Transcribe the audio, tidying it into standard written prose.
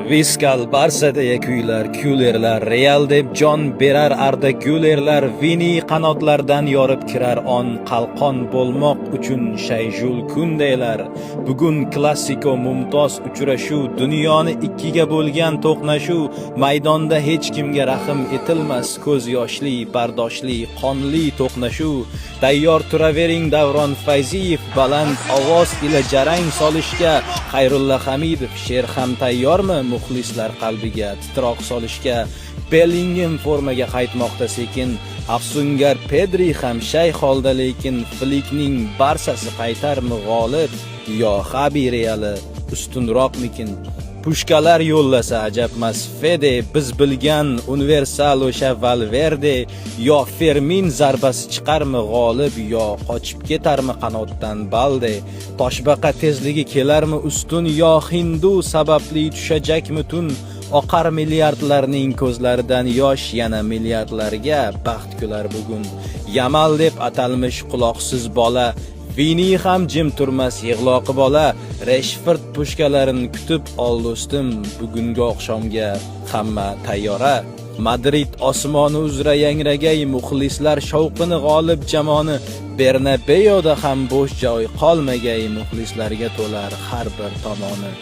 Viskal Barsadagi kuylar, Kullerlar, Real deb jon berar Arda Gülerlar, Vini qanotlardan yorib kirar on, qalqon bo'lmoq uchun shayjul kundaylar. Bugun klassiko mumtoz uchrashuv, dunyoni ikkiga bo'lgan to'qnashuv, maydonda hech kimga rahm etilmas, ko'z yoshli, bardoshli, qonli to'qnashuv. Tayyor turavering Davron Fayziyev, baland ovoz ila jarang solishga, Xayrulla Hamidov she'r ham tayyormi muxlislar qalbiga titroq solishga. Bellingham formaga qaytmoqda sekin, afsungar Pedri ham shay holda, lekin Flikning Barsasi qaytarmi g'olib, yo Xabi Reali ustunroqmikin? Pushkalar yo'llasa ajabmas Fede, biz bilgan universal o'sha Valverde, yo Fermin zarbasi chiqarmi g'olib, yo qochib ketarmi qanotdan Balde? Toshbaqa tezligi kelarmi ustun, yo Hindu sababli tushajakmi tun? Oqar milliardlarning ko'zlaridan yosh, yana milliardlarga baxt kular bugun. Yamal deb atalmish quloqsiz bola, Vini ham jim turmas yig'loqi bola. Rashford pushkalarini kutib ol do'stim, bugungi oqshomga hamma tayyora. Madrid osmoni uzra yangragay, muxlislar shovqini g'olib jamoni. Bernabeuda ham bo'sh joy qolmagay, muxlislarga to'lar har bir tomoni.